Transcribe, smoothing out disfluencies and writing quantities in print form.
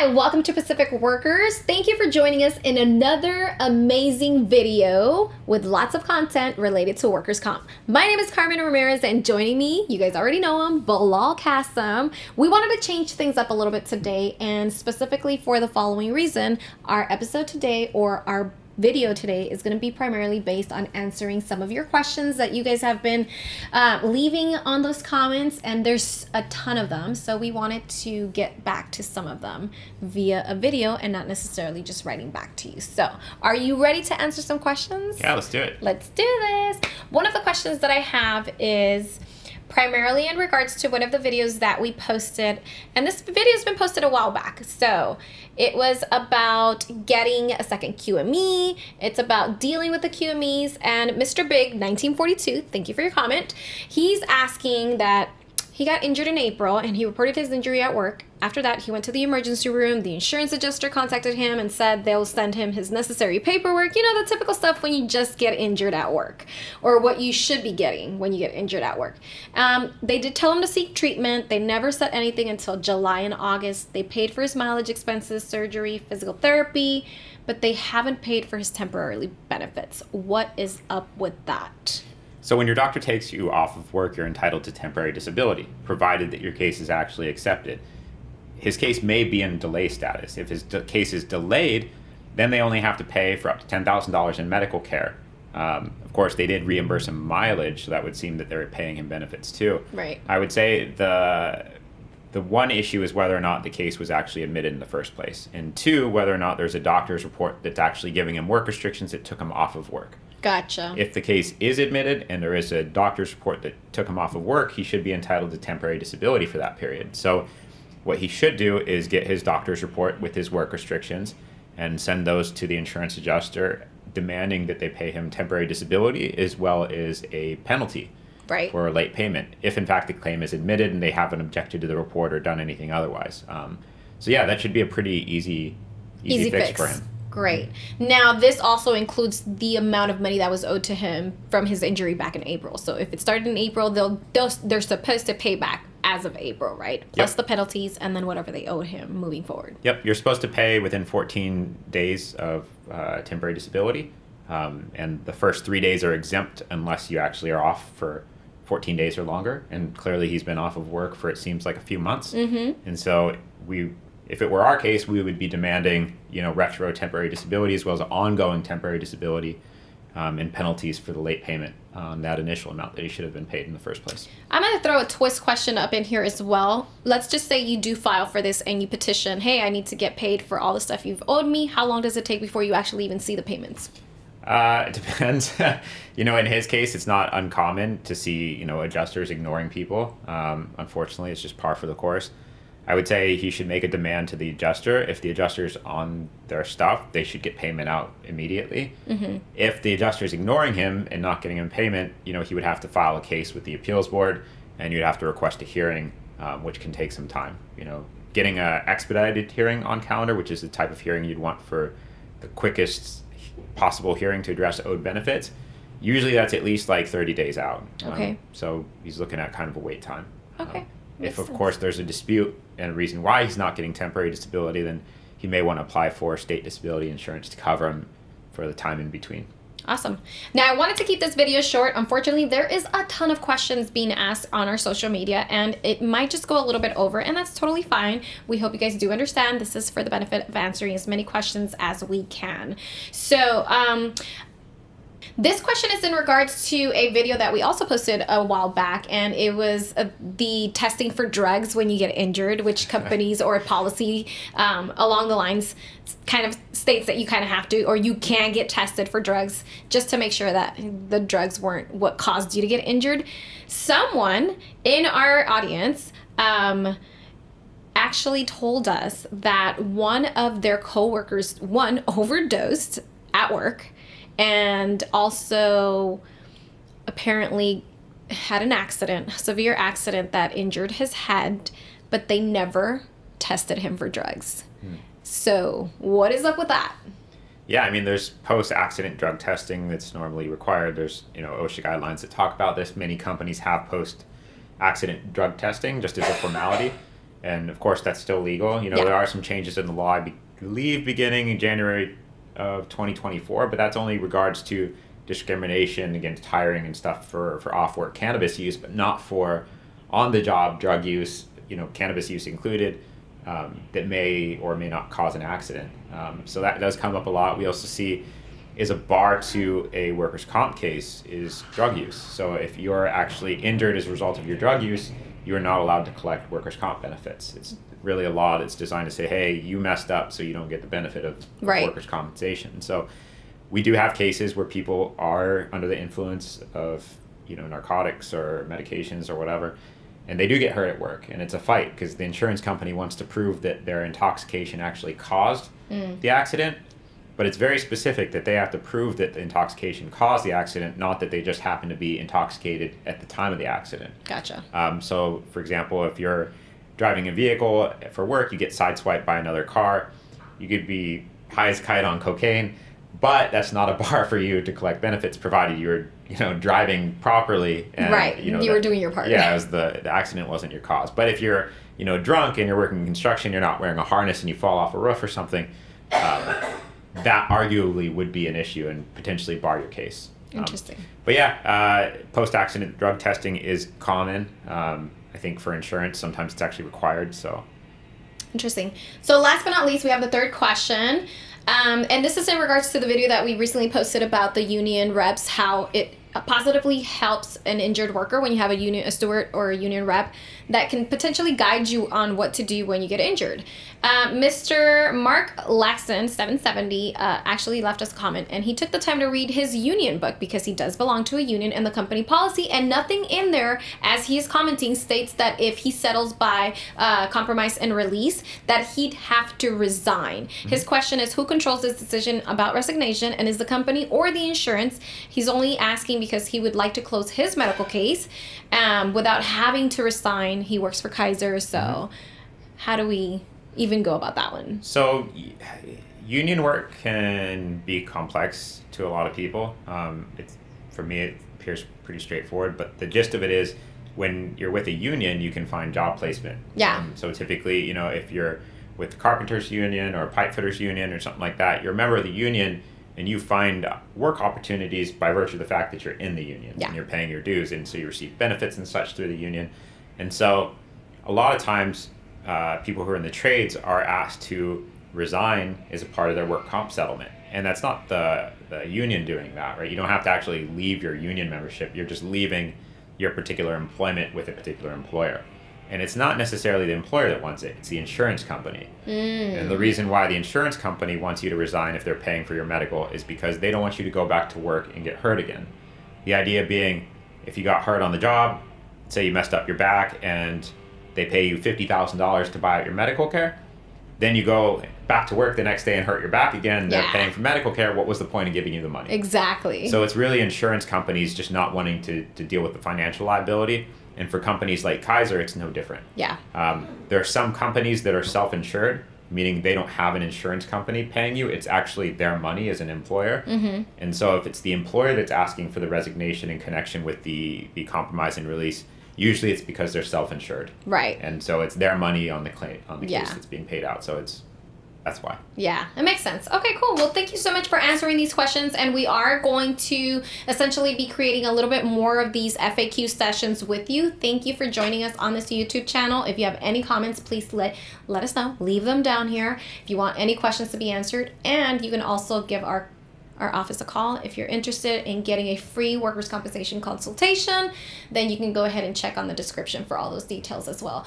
Hi, welcome to Pacific Workers. Thank you for joining us in another amazing video with lots of content related to workers' comp. My name is Carmen Ramirez, and joining me, you guys already know him, Bilal Qasim. We wanted to change things up a little bit today, and specifically for the following reason. Our episode today, or our video today, is going to be primarily based on answering some of your questions that you guys have been leaving on those comments, and there's a ton of them, so we wanted to get back to some of them via a video and not necessarily just writing back to you. So are you ready to answer some questions? Yeah, let's do it. Let's do this. One of the questions that I have is primarily in regards to one of the videos that we posted, and this video has been posted a while back. So it was about getting a second QME. It's about dealing with the QMEs, and Mr. Big 1942, thank you for your comment. He's asking that he got injured in April and he reported his injury at work. After that, he went to the emergency room. The insurance adjuster contacted him and said they'll send him his necessary paperwork. You know, the typical stuff when you just get injured at work, or what you should be getting when you get injured at work. They did tell him to seek treatment. They never said anything until July and August. They paid for his mileage expenses, surgery, physical therapy, but they haven't paid for his temporary benefits. What is up with that? So when your doctor takes you off of work, you're entitled to temporary disability, provided that your case is actually accepted. His case may be in delay status. If his case is delayed, then they only have to pay for up to $10,000 in medical care. Of course, they did reimburse him mileage, so that would seem that they're paying him benefits too. Right. I would say the one issue is whether or not the case was actually admitted in the first place, and two, whether or not there's a doctor's report that's actually giving him work restrictions that took him off of work. Gotcha. If the case is admitted and there is a doctor's report that took him off of work, he should be entitled to temporary disability for that period. So what he should do is get his doctor's report with his work restrictions and send those to the insurance adjuster, demanding that they pay him temporary disability as well as a penalty for a late payment, if in fact the claim is admitted and they haven't objected to the report or done anything otherwise. So yeah, that should be a pretty easy fix for him. Great. Now, this also includes the amount of money that was owed to him from his injury back in April. So if it started in April, they're supposed to pay back as of April, right? Plus the penalties and then whatever they owed him moving forward. Yep. You're supposed to pay within 14 days of temporary disability. And the first 3 days are exempt unless you actually are off for 14 days or longer. And clearly he's been off of work for, it seems like, a few months. Mm-hmm. And so if it were our case, we would be demanding, retro temporary disability as well as ongoing temporary disability and penalties for the late payment on that initial amount that he should have been paid in the first place. I'm going to throw a twist question up in here as well. Let's just say you do file for this and you petition, hey, I need to get paid for all the stuff you've owed me. How long does it take before you actually even see the payments? It depends. In his case, it's not uncommon to see, adjusters ignoring people. Unfortunately, it's just par for the course. I would say he should make a demand to the adjuster. If the adjuster's on their stuff, they should get payment out immediately. Mm-hmm. If the adjuster's ignoring him and not getting him payment, he would have to file a case with the appeals board, and you'd have to request a hearing, which can take some time. Getting an expedited hearing on calendar, which is the type of hearing you'd want for the quickest possible hearing to address owed benefits, usually that's at least like 30 days out. Okay. So he's looking at kind of a wait time. Okay. If, of course, there's a dispute and a reason why he's not getting temporary disability, then he may want to apply for state disability insurance to cover him for the time in between. Awesome. Now, I wanted to keep this video short. Unfortunately, there is a ton of questions being asked on our social media, and it might just go a little bit over, and that's totally fine. We hope you guys do understand. This is for the benefit of answering as many questions as we can. So, this question is in regards to a video that we also posted a while back, and it was the testing for drugs when you get injured, which companies or policy along the lines kind of states that you kind of have to, or you can get tested for drugs just to make sure that the drugs weren't what caused you to get injured. Someone in our audience actually told us that one of their coworkers, overdosed at work, and also apparently had an accident, severe accident that injured his head, but they never tested him for drugs. So what is up with that? Yeah, there's post-accident drug testing that's normally required. There's, OSHA guidelines that talk about this. Many companies have post-accident drug testing just as a formality. And of course, that's still legal. You know, there are some changes in the law, I believe, beginning in January of 2024, but that's only regards to discrimination against hiring and stuff for off-work cannabis use, but not for on-the-job drug use, you know, cannabis use included, that may or may not cause an accident. So that does come up a lot. We also see is a bar to a workers' comp case is drug use. So if you're actually injured as a result of your drug use, you are not allowed to collect workers' comp benefits. It's really a law that's designed to say, hey, you messed up, so you don't get the benefit of workers' compensation. So we do have cases where people are under the influence of, you know, narcotics or medications or whatever, and they do get hurt at work. And it's a fight because the insurance company wants to prove that their intoxication actually caused the accident. But it's very specific that they have to prove that the intoxication caused the accident, not that they just happen to be intoxicated at the time of the accident. Gotcha. So, for example, if you're driving a vehicle for work, you get sideswiped by another car, you could be high as a kite on cocaine, but that's not a bar for you to collect benefits, provided you're, you know, driving properly. And, you were doing your part. Yeah, as the accident wasn't your cause. But if you're, you know, drunk and you're working in construction, you're not wearing a harness and you fall off a roof or something, that arguably would be an issue and potentially bar your case. Interesting. But yeah, post-accident drug testing is common. I think for insurance, sometimes it's actually required. So interesting. So last but not least, we have the third question. And this is in regards to the video that we recently posted about the union reps, how it positively helps an injured worker when you have a steward or a union rep that can potentially guide you on what to do when you get injured. Mr. Mark Laxton, 770, actually left us a comment, and he took the time to read his union book because he does belong to a union and the company policy, and nothing in there, as he is commenting, states that if he settles by compromise and release, that he'd have to resign. His question is, who controls this decision about resignation, and is the company or the insurance? He's only asking because he would like to close his medical case without having to resign. He works for Kaiser, so how do we even go about that one? So union work can be complex to a lot of people. For me, it appears pretty straightforward, but the gist of it is when you're with a union, you can find job placement. Yeah. So typically, you know, if you're with the carpenters union or pipe fitters union or something like that, you're a member of the union and you find work opportunities by virtue of the fact that you're in the union and you're paying your dues, and so you receive benefits and such through the union. And so a lot of times people who are in the trades are asked to resign as a part of their work comp settlement. And that's not the union doing that, right? You don't have to actually leave your union membership. You're just leaving your particular employment with a particular employer. And it's not necessarily the employer that wants it, it's the insurance company. And the reason why the insurance company wants you to resign if they're paying for your medical is because they don't want you to go back to work and get hurt again. The idea being, if you got hurt on the job, say you messed up your back and they pay you $50,000 to buy out your medical care, then you go back to work the next day and hurt your back again, they're paying for medical care, what was the point of giving you the money? Exactly. So it's really insurance companies just not wanting to deal with the financial liability. And for companies like Kaiser, it's no different. Yeah. There are some companies that are self-insured, meaning they don't have an insurance company paying you. It's actually their money as an employer. And so if it's the employer that's asking for the resignation in connection with the compromise and release, usually it's because they're self-insured. Right. And so it's their money on the case that's being paid out. So that's why. Yeah, it makes sense. Okay, cool. Well, thank you so much for answering these questions. And we are going to essentially be creating a little bit more of these FAQ sessions with you. Thank you for joining us on this YouTube channel. If you have any comments, please let us know. Leave them down here if you want any questions to be answered. And you can also give our office a call if you're interested in getting a free workers' compensation consultation. Then you can go ahead and check on the description for all those details as well.